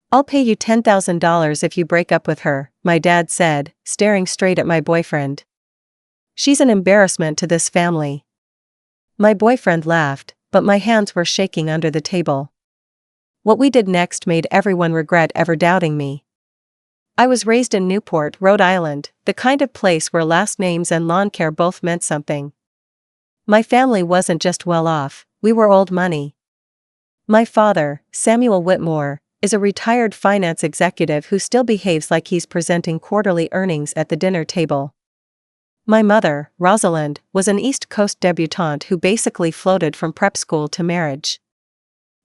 I'll pay you $10,000 if you break up with her, my dad said, staring straight at my boyfriend. She's an embarrassment to this family. My boyfriend laughed, but my hands were shaking under the table. What we did next made everyone regret ever doubting me. I was raised in Newport, Rhode Island, the kind of place where last names and lawn care both meant something. My family wasn't just well off, we were old money. My father, Samuel Whitmore, is a retired finance executive who still behaves like he's presenting quarterly earnings at the dinner table. My mother, Rosalind, was an East Coast debutante who basically floated from prep school to marriage.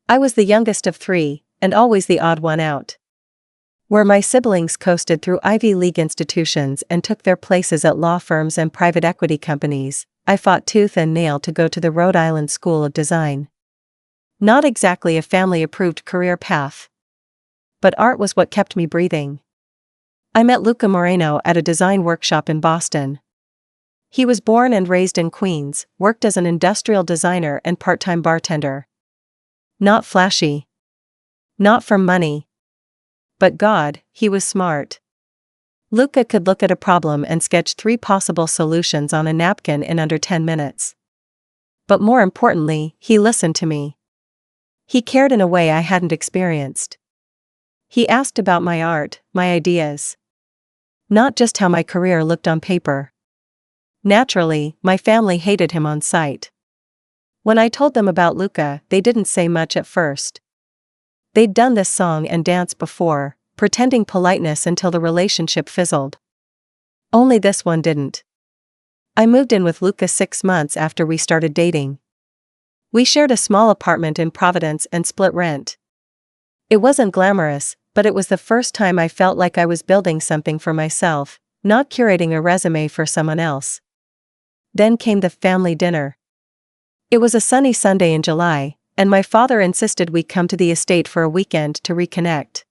I was the youngest of three, and always the odd one out. Where my siblings coasted through Ivy League institutions and took their places at law firms and private equity companies, I fought tooth and nail to go to the Rhode Island School of Design. Not exactly a family-approved career path. But art was what kept me breathing. I met Luca Moreno at a design workshop in Boston. He was born and raised in Queens, worked as an industrial designer and part-time bartender. Not flashy. Not from money. But God, he was smart. Luca could look at a problem and sketch 3 possible solutions on a napkin in under 10 minutes. But more importantly, he listened to me. He cared in a way I hadn't experienced. He asked about my art, my ideas. Not just how my career looked on paper. Naturally, my family hated him on sight. When I told them about Luca, they didn't say much at first. They'd done this song and dance before, pretending politeness until the relationship fizzled. Only this one didn't. I moved in with Luca 6 months after we started dating. We shared a small apartment in Providence and split rent. It wasn't glamorous, but it was the first time I felt like I was building something for myself, not curating a resume for someone else. Then came the family dinner. It was a sunny Sunday in July, and my father insisted we come to the estate for a weekend to reconnect.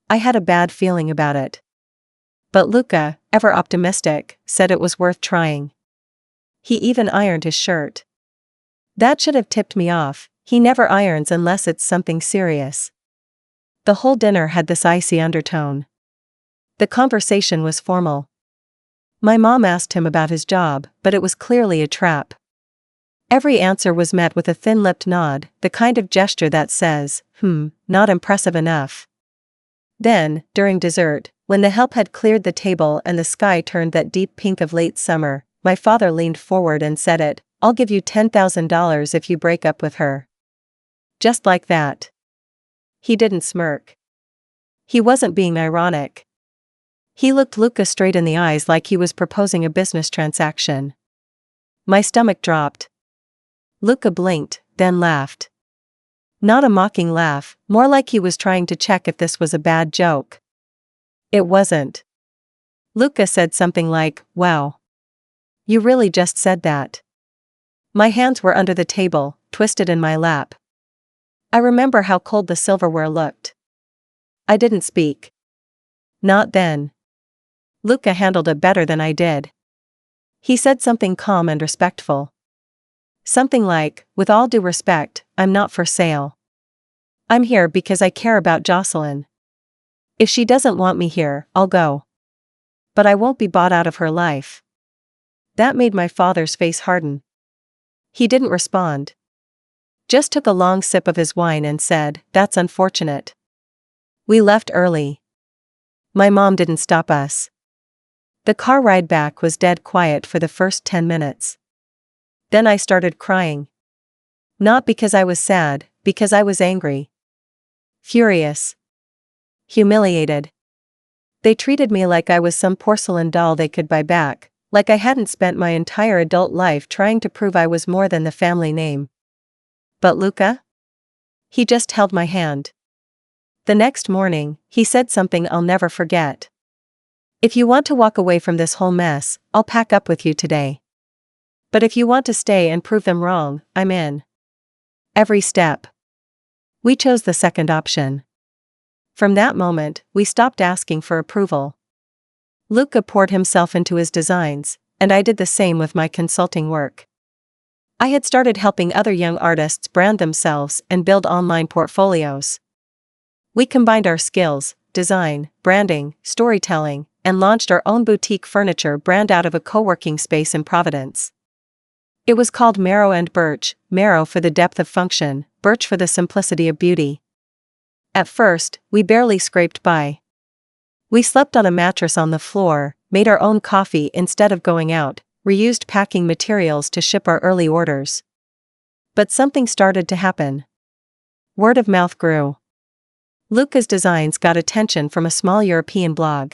I had a bad feeling about it. But Luca, ever optimistic, said it was worth trying. He even ironed his shirt. That should have tipped me off, he never irons unless it's something serious. The whole dinner had this icy undertone. The conversation was formal. My mom asked him about his job, but it was clearly a trap. Every answer was met with a thin-lipped nod, the kind of gesture that says, not impressive enough. Then, during dessert, when the help had cleared the table and the sky turned that deep pink of late summer, my father leaned forward and said it, "I'll give you $10,000 if you break up with her." Just like that. He didn't smirk. He wasn't being ironic. He looked Luca straight in the eyes like he was proposing a business transaction. My stomach dropped. Luca blinked, then laughed. Not a mocking laugh, more like he was trying to check if this was a bad joke. It wasn't. Luca said something like, "Wow. You really just said that." My hands were under the table, twisted in my lap. I remember how cold the silverware looked. I didn't speak. Not then. Luca handled it better than I did. He said something calm and respectful. Something like, "With all due respect, I'm not for sale. I'm here because I care about Jocelyn. If she doesn't want me here, I'll go. But I won't be bought out of her life." That made my father's face harden. He didn't respond. Just took a long sip of his wine and said, "That's unfortunate." We left early. My mom didn't stop us. The car ride back was dead quiet for the first 10 minutes. Then I started crying. Not because I was sad, because I was angry. Furious. Humiliated. They treated me like I was some porcelain doll they could buy back, like I hadn't spent my entire adult life trying to prove I was more than the family name. But Luca? He just held my hand. The next morning, he said something I'll never forget. "If you want to walk away from this whole mess, I'll pack up with you today. But if you want to stay and prove them wrong, I'm in." Every step. We chose the second option. From that moment, we stopped asking for approval. Luca poured himself into his designs, and I did the same with my consulting work. I had started helping other young artists brand themselves and build online portfolios. We combined our skills, design, branding, storytelling, and launched our own boutique furniture brand out of a co-working space in Providence. It was called Marrow and Birch, Marrow for the depth of function, Birch for the simplicity of beauty. At first, we barely scraped by. We slept on a mattress on the floor, made our own coffee instead of going out, reused packing materials to ship our early orders. But something started to happen. Word of mouth grew. Luca's designs got attention from a small European blog.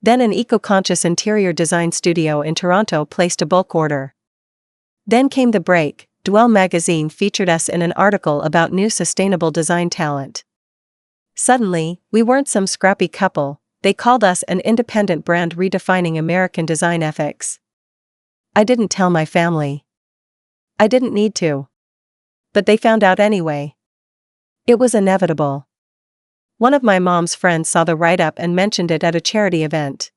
Then an eco-conscious interior design studio in Toronto placed a bulk order. Then came the break. Dwell magazine featured us in an article about new sustainable design talent. Suddenly, we weren't some scrappy couple, they called us an independent brand redefining American design ethics. I didn't tell my family. I didn't need to. But they found out anyway. It was inevitable. One of my mom's friends saw the write-up and mentioned it at a charity event.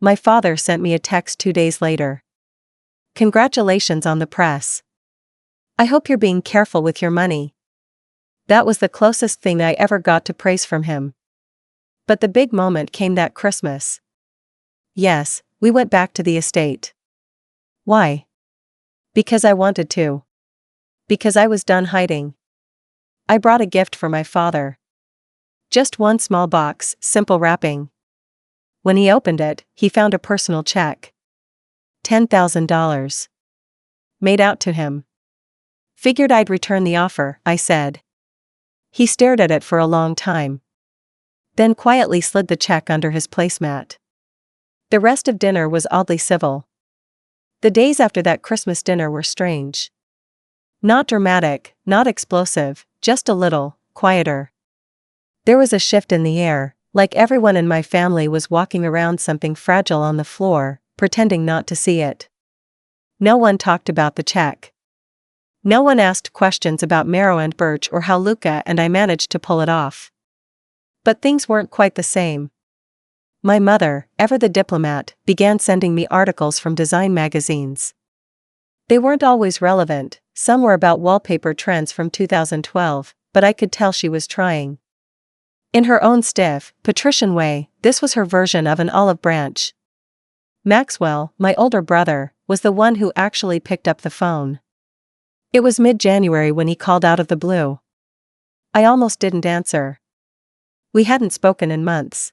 My father sent me a text 2 days later. Congratulations on the press. I hope you're being careful with your money. That was the closest thing I ever got to praise from him. But the big moment came that Christmas. Yes, we went back to the estate. Why? Because I wanted to. Because I was done hiding. I brought a gift for my father. Just one small box, simple wrapping. When he opened it, he found a personal check. $10,000. Made out to him. Figured I'd return the offer, I said. He stared at it for a long time. Then quietly slid the check under his placemat. The rest of dinner was oddly civil. The days after that Christmas dinner were strange. Not dramatic, not explosive, just a little quieter. There was a shift in the air, like everyone in my family was walking around something fragile on the floor, pretending not to see it. No one talked about the check. No one asked questions about Marrow and Birch or how Luca and I managed to pull it off. But things weren't quite the same. My mother, ever the diplomat, began sending me articles from design magazines. They weren't always relevant, some were about wallpaper trends from 2012, but I could tell she was trying. In her own stiff, patrician way, this was her version of an olive branch. Maxwell, my older brother, was the one who actually picked up the phone. It was mid-January when he called out of the blue. I almost didn't answer. We hadn't spoken in months.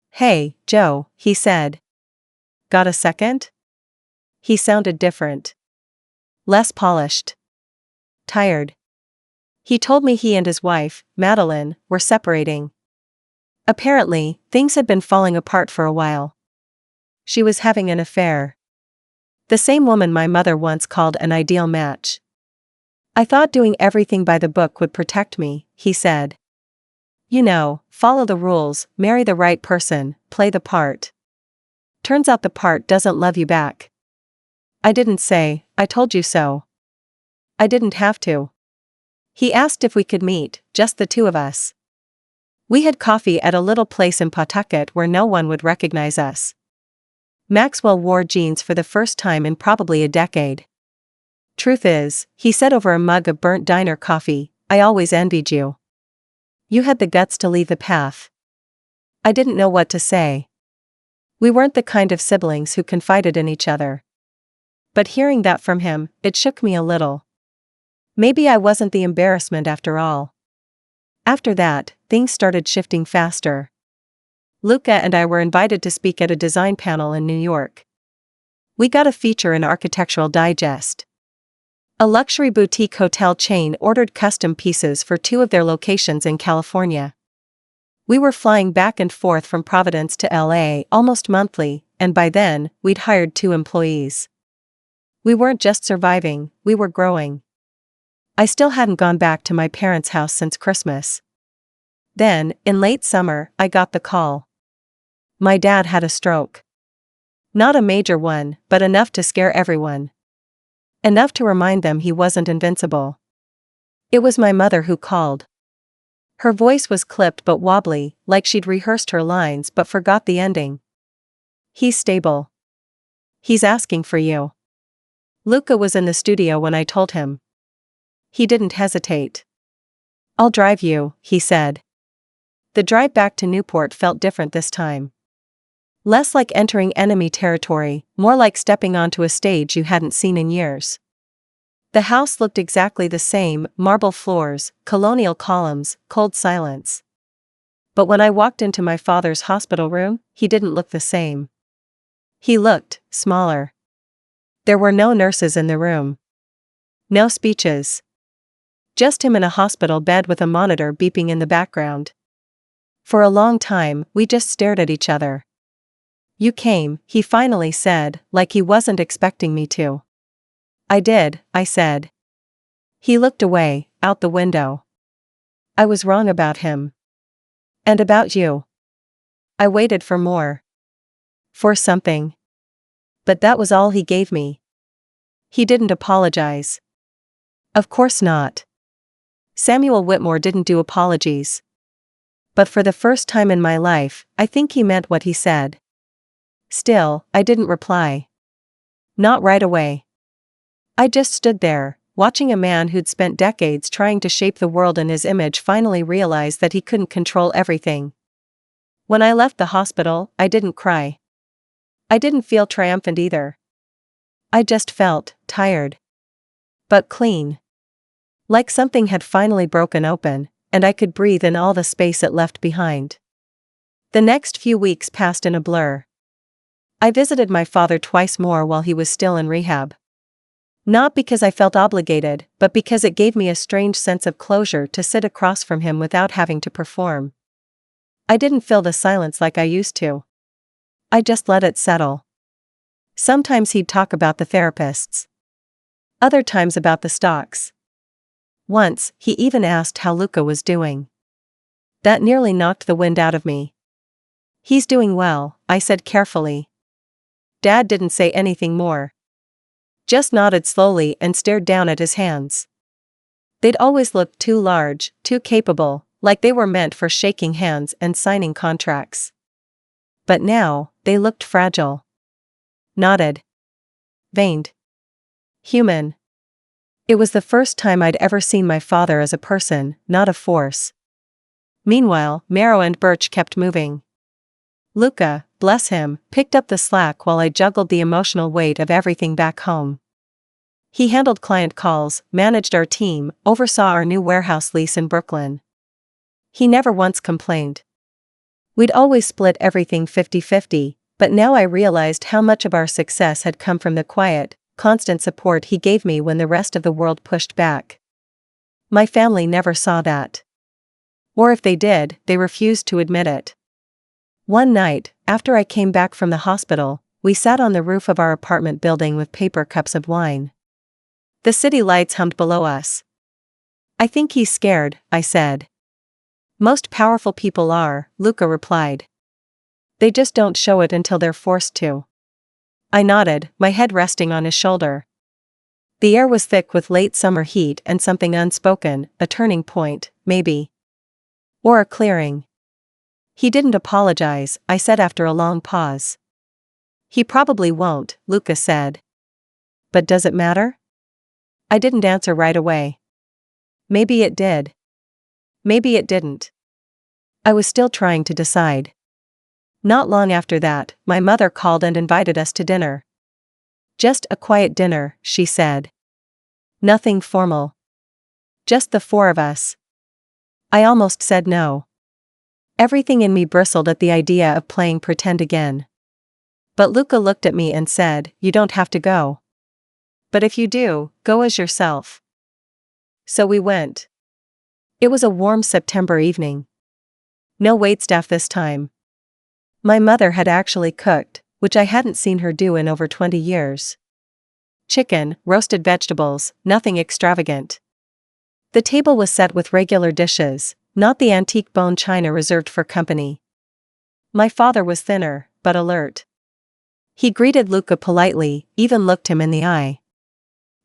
"Hey, Joe," he said. "Got a second?" He sounded different. Less polished. Tired. He told me he and his wife, Madeline, were separating. Apparently, things had been falling apart for a while. She was having an affair. The same woman my mother once called an ideal match. I thought doing everything by the book would protect me, he said. You know, follow the rules, marry the right person, play the part. Turns out the part doesn't love you back. I didn't say, "I told you so." I didn't have to. He asked if we could meet, just the two of us. We had coffee at a little place in Pawtucket where no one would recognize us. Maxwell wore jeans for the first time in probably a decade. "Truth is," he said over a mug of burnt diner coffee, "I always envied you. You had the guts to leave the path." I didn't know what to say. We weren't the kind of siblings who confided in each other. But hearing that from him, it shook me a little. Maybe I wasn't the embarrassment after all. After that, things started shifting faster. Luca and I were invited to speak at a design panel in New York. We got a feature in Architectural Digest. A luxury boutique hotel chain ordered custom pieces for 2 of their locations in California. We were flying back and forth from Providence to LA almost monthly, and by then, we'd hired 2 employees. We weren't just surviving, we were growing. I still hadn't gone back to my parents' house since Christmas. Then, in late summer, I got the call. My dad had a stroke. Not a major one, but enough to scare everyone. Enough to remind them he wasn't invincible. It was my mother who called. Her voice was clipped but wobbly, like she'd rehearsed her lines but forgot the ending. "He's stable. He's asking for you." Luca was in the studio when I told him. He didn't hesitate. "I'll drive you," he said. The drive back to Newport felt different this time. Less like entering enemy territory, more like stepping onto a stage you hadn't seen in years. The house looked exactly the same, marble floors, colonial columns, cold silence. But when I walked into my father's hospital room, he didn't look the same. He looked smaller. There were no nurses in the room. No speeches. Just him in a hospital bed with a monitor beeping in the background. For a long time, we just stared at each other. "You came," he finally said, like he wasn't expecting me to. "I did," I said. He looked away, out the window. "I was wrong about him. And about you." I waited for more. For something. But that was all he gave me. He didn't apologize. Of course not. Samuel Whitmore didn't do apologies. But for the first time in my life, I think he meant what he said. Still, I didn't reply. Not right away. I just stood there, watching a man who'd spent decades trying to shape the world in his image finally realize that he couldn't control everything. When I left the hospital, I didn't cry. I didn't feel triumphant either. I just felt tired. But clean. Like something had finally broken open, and I could breathe in all the space it left behind. The next few weeks passed in a blur. I visited my father twice more while he was still in rehab. Not because I felt obligated, but because it gave me a strange sense of closure to sit across from him without having to perform. I didn't fill the silence like I used to. I just let it settle. Sometimes he'd talk about the therapists. Other times about the stocks. Once, he even asked how Luca was doing. That nearly knocked the wind out of me. "He's doing well," I said carefully. Dad didn't say anything more. Just nodded slowly and stared down at his hands. They'd always looked too large, too capable, like they were meant for shaking hands and signing contracts. But now, they looked fragile. Knotted. Veined. Human. It was the first time I'd ever seen my father as a person, not a force. Meanwhile, Marrow and Birch kept moving. Luca, bless him, picked up the slack while I juggled the emotional weight of everything back home. He handled client calls, managed our team, oversaw our new warehouse lease in Brooklyn. He never once complained. We'd always split everything 50-50, but now I realized how much of our success had come from the quiet, constant support he gave me when the rest of the world pushed back. My family never saw that. Or if they did, they refused to admit it. One night, after I came back from the hospital, we sat on the roof of our apartment building with paper cups of wine. The city lights hummed below us. "I think he's scared," I said. "Most powerful people are," Luca replied. "They just don't show it until they're forced to." I nodded, my head resting on his shoulder. The air was thick with late summer heat and something unspoken, a turning point, maybe. Or a clearing. "He didn't apologize," I said after a long pause. "He probably won't," Luca said. "But does it matter?" I didn't answer right away. Maybe it did. Maybe it didn't. I was still trying to decide. Not long after that, my mother called and invited us to dinner. "Just a quiet dinner," she said. "Nothing formal. Just the four of us." I almost said no. Everything in me bristled at the idea of playing pretend again. But Luca looked at me and said, "You don't have to go. But if you do, go as yourself." So we went. It was a warm September evening. No waitstaff this time. My mother had actually cooked, which I hadn't seen her do in over 20 years. Chicken, roasted vegetables, nothing extravagant. The table was set with regular dishes, not the antique bone china reserved for company. My father was thinner, but alert. He greeted Luca politely, even looked him in the eye.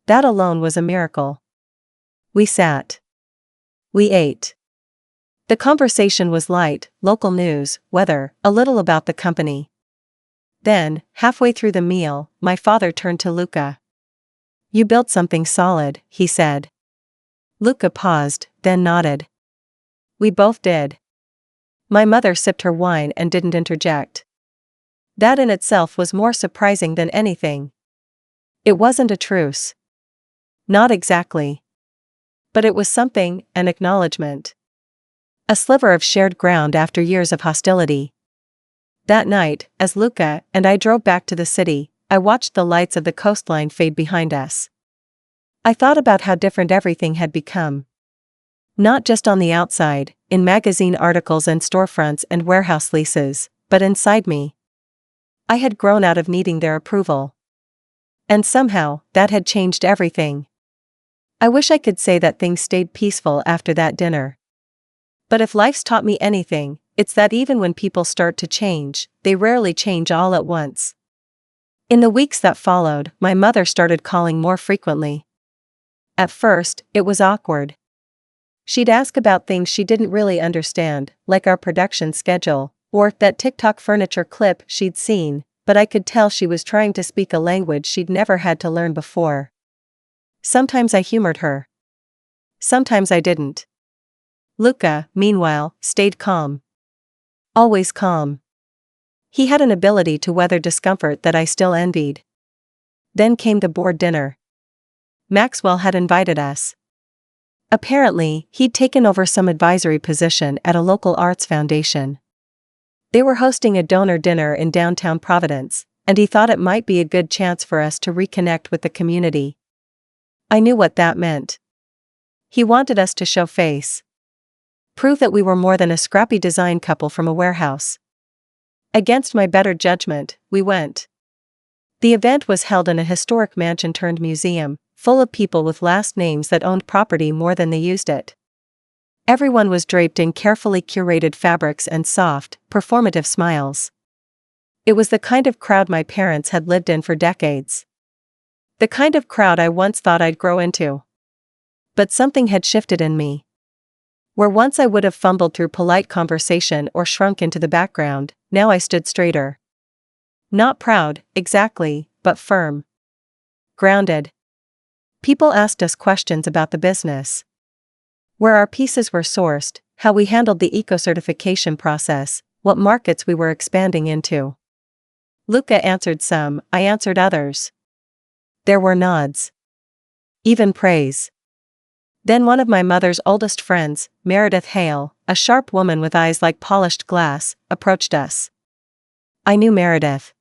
That alone was a miracle. We sat. We ate. The conversation was light, local news, weather, a little about the company. Then, halfway through the meal, my father turned to Luca. "You built something solid," he said. Luca paused, then nodded. "We both did." My mother sipped her wine and didn't interject. That in itself was more surprising than anything. It wasn't a truce. Not exactly. But it was something, an acknowledgement. A sliver of shared ground after years of hostility. That night, as Luca and I drove back to the city, I watched the lights of the coastline fade behind us. I thought about how different everything had become. Not just on the outside, in magazine articles and storefronts and warehouse leases, but inside me. I had grown out of needing their approval. And somehow, that had changed everything. I wish I could say that things stayed peaceful after that dinner. But if life's taught me anything, it's that even when people start to change, they rarely change all at once. In the weeks that followed, my mother started calling more frequently. At first, it was awkward. She'd ask about things she didn't really understand, like our production schedule, or that TikTok furniture clip she'd seen, but I could tell she was trying to speak a language she'd never had to learn before. Sometimes I humored her. Sometimes I didn't. Luca, meanwhile, stayed calm. Always calm. He had an ability to weather discomfort that I still envied. Then came the board dinner. Maxwell had invited us. Apparently, he'd taken over some advisory position at a local arts foundation. They were hosting a donor dinner in downtown Providence, and he thought it might be a good chance for us to reconnect with the community. I knew what that meant. He wanted us to show face. Prove that we were more than a scrappy design couple from a warehouse. Against my better judgment, we went. The event was held in a historic mansion-turned-museum, full of people with last names that owned property more than they used it. Everyone was draped in carefully curated fabrics and soft, performative smiles. It was the kind of crowd my parents had lived in for decades. The kind of crowd I once thought I'd grow into. But something had shifted in me. Where once I would have fumbled through polite conversation or shrunk into the background, now I stood straighter. Not proud, exactly, but firm. Grounded. People asked us questions about the business. Where our pieces were sourced, how we handled the eco-certification process, what markets we were expanding into. Luca answered some, I answered others. There were nods. Even praise. Then one of my mother's oldest friends, Meredith Hale, a sharp woman with eyes like polished glass, approached us. I knew Meredith.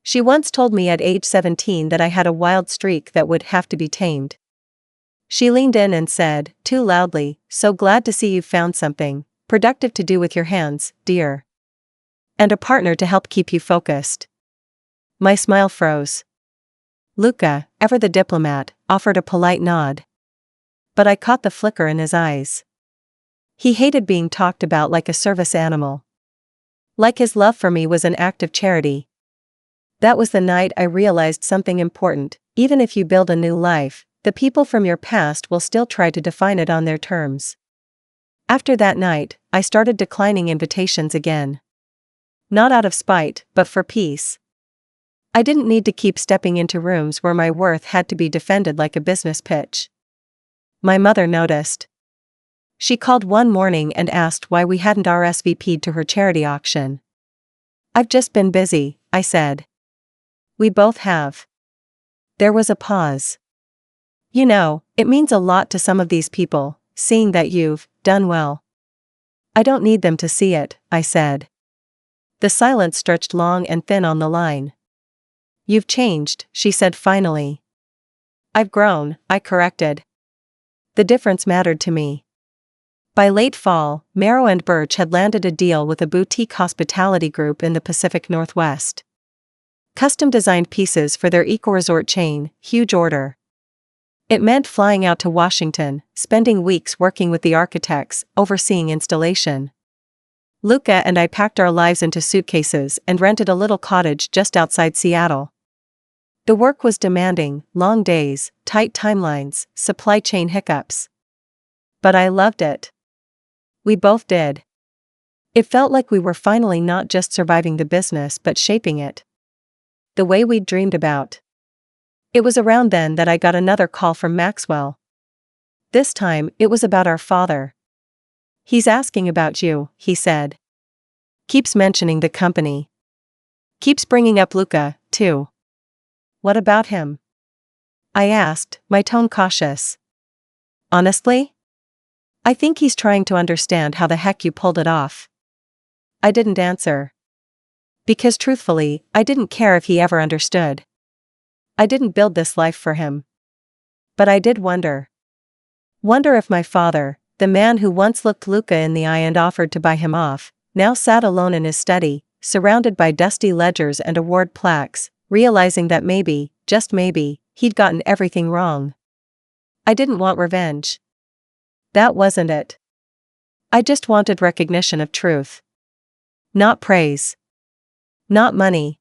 She once told me at age 17 that I had a wild streak that would have to be tamed. She leaned in and said, too loudly, so glad to see you've found something productive to do with your hands, dear. And a partner to help keep you focused. My smile froze. Luca, ever the diplomat, offered a polite nod. But I caught the flicker in his eyes. He hated being talked about like a service animal. Like his love for me was an act of charity. That was the night I realized something important. Even if you build a new life, the people from your past will still try to define it on their terms. After that night, I started declining invitations again. Not out of spite, but for peace. I didn't need to keep stepping into rooms where my worth had to be defended like a business pitch. My mother noticed. She called one morning and asked why we hadn't RSVP'd to her charity auction. I've just been busy, I said. We both have. There was a pause. You know, it means a lot to some of these people, seeing that you've done well. I don't need them to see it, I said. The silence stretched long and thin on the line. You've changed, she said finally. I've grown, I corrected. The difference mattered to me. By late fall, Marrow and Birch had landed a deal with a boutique hospitality group in the Pacific Northwest. Custom-designed pieces for their eco-resort chain, huge order. It meant flying out to Washington, spending weeks working with the architects, overseeing installation. Luca and I packed our lives into suitcases and rented a little cottage just outside Seattle. The work was demanding, long days, tight timelines, supply chain hiccups. But I loved it. We both did. It felt like we were finally not just surviving the business but shaping it. The way we'd dreamed about. It was around then that I got another call from Maxwell. This time, it was about our father. He's asking about you, he said. Keeps mentioning the company. Keeps bringing up Luca, too. What about him? I asked, my tone cautious. Honestly? I think he's trying to understand how the heck you pulled it off. I didn't answer. Because truthfully, I didn't care if he ever understood. I didn't build this life for him. But I did wonder. Wonder if my father, the man who once looked Luca in the eye and offered to buy him off, now sat alone in his study, surrounded by dusty ledgers and award plaques, realizing that maybe, just maybe, he'd gotten everything wrong. I didn't want revenge. That wasn't it. I just wanted recognition of truth. Not praise. Not money.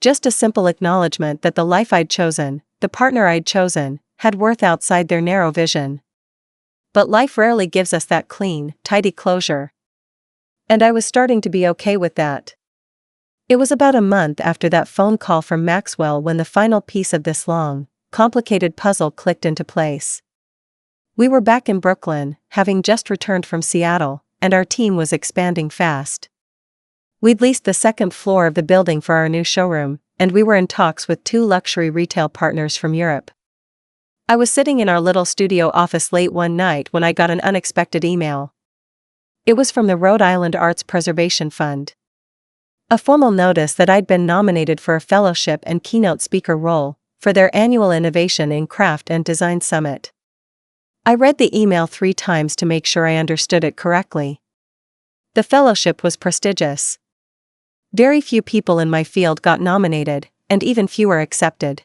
Just a simple acknowledgement that the life I'd chosen, the partner I'd chosen, had worth outside their narrow vision. But life rarely gives us that clean, tidy closure. And I was starting to be okay with that. It was about a month after that phone call from Maxwell when the final piece of this long, complicated puzzle clicked into place. We were back in Brooklyn, having just returned from Seattle, and our team was expanding fast. We'd leased the second floor of the building for our new showroom, and we were in talks with 2 luxury retail partners from Europe. I was sitting in our little studio office late one night when I got an unexpected email. It was from the Rhode Island Arts Preservation Fund. A formal notice that I'd been nominated for a fellowship and keynote speaker role for their annual Innovation in Craft and Design Summit. I read the email 3 times to make sure I understood it correctly. The fellowship was prestigious. Very few people in my field got nominated, and even fewer accepted.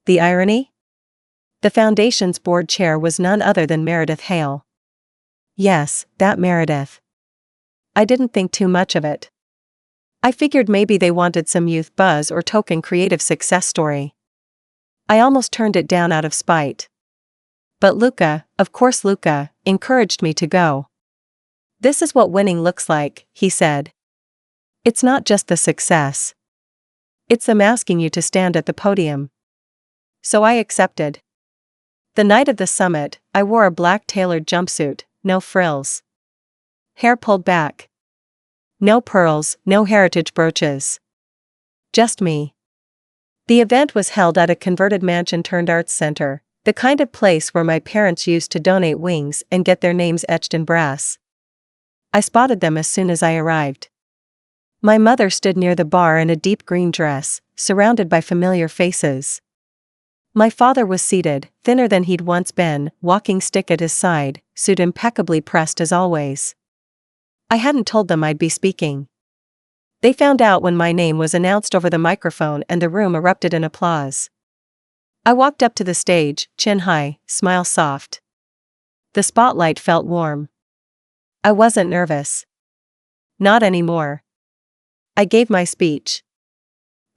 The irony? The foundation's board chair was none other than Meredith Hale. Yes, that Meredith. I didn't think too much of it. I figured maybe they wanted some youth buzz or token creative success story. I almost turned it down out of spite. But Luca, of course Luca, encouraged me to go. This is what winning looks like, he said. It's not just the success. It's them asking you to stand at the podium. So I accepted. The night of the summit, I wore a black tailored jumpsuit, no frills. Hair pulled back. No pearls, no heritage brooches. Just me. The event was held at a converted mansion turned arts center, the kind of place where my parents used to donate wings and get their names etched in brass. I spotted them as soon as I arrived. My mother stood near the bar in a deep green dress, surrounded by familiar faces. My father was seated, thinner than he'd once been, walking stick at his side, suit impeccably pressed as always. I hadn't told them I'd be speaking. They found out when my name was announced over the microphone and the room erupted in applause. I walked up to the stage, chin high, smile soft. The spotlight felt warm. I wasn't nervous. Not anymore. I gave my speech.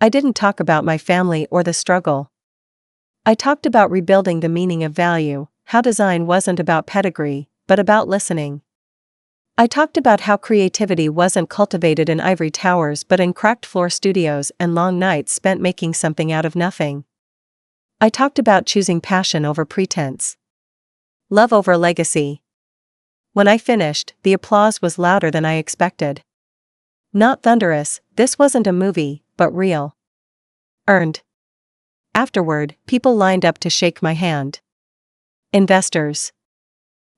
I didn't talk about my family or the struggle. I talked about rebuilding the meaning of value, how design wasn't about pedigree, but about listening. I talked about how creativity wasn't cultivated in ivory towers but in cracked floor studios and long nights spent making something out of nothing. I talked about choosing passion over pretense. Love over legacy. When I finished, the applause was louder than I expected. Not thunderous, this wasn't a movie, but real. Earned. Afterward, people lined up to shake my hand. Investors.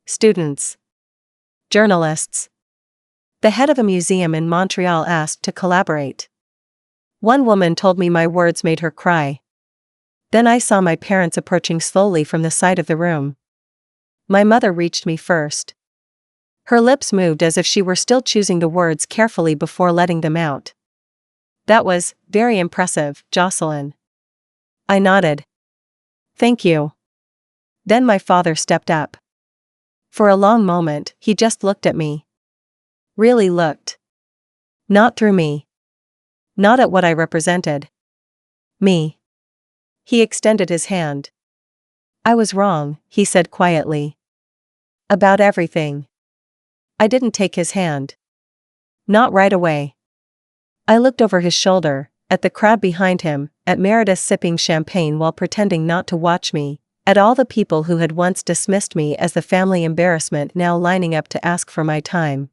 Students. Journalists. The head of a museum in Montreal asked to collaborate. One woman told me my words made her cry. Then I saw my parents approaching slowly from the side of the room. My mother reached me first. Her lips moved as if she were still choosing the words carefully before letting them out. That was very impressive, Jocelyn. I nodded. Thank you. Then my father stepped up. For a long moment, he just looked at me. Really looked. Not through me. Not at what I represented. Me. He extended his hand. I was wrong, he said quietly. About everything. I didn't take his hand. Not right away. I looked over his shoulder, at the crowd behind him, at Meredith sipping champagne while pretending not to watch me, at all the people who had once dismissed me as the family embarrassment now lining up to ask for my time.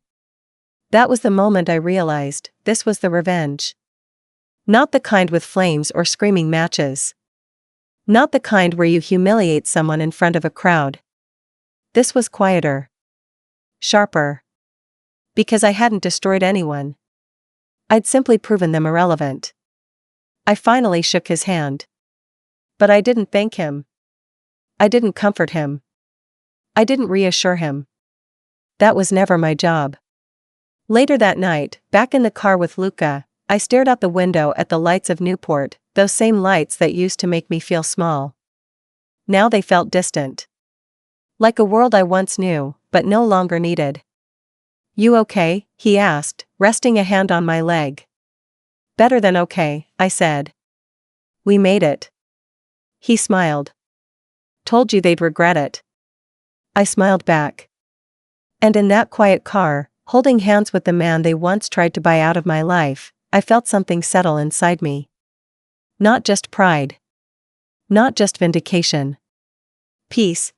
That was the moment I realized, this was the revenge. Not the kind with flames or screaming matches. Not the kind where you humiliate someone in front of a crowd. This was quieter. Sharper. Because I hadn't destroyed anyone. I'd simply proven them irrelevant. I finally shook his hand. But I didn't thank him. I didn't comfort him. I didn't reassure him. That was never my job. Later that night, back in the car with Luca, I stared out the window at the lights of Newport, those same lights that used to make me feel small. Now they felt distant. Like a world I once knew, but no longer needed. "You okay?" he asked, resting a hand on my leg. "Better than okay," I said. "We made it." He smiled. "Told you they'd regret it." I smiled back. And in that quiet car, holding hands with the man they once tried to buy out of my life, I felt something settle inside me. Not just pride. Not just vindication. Peace,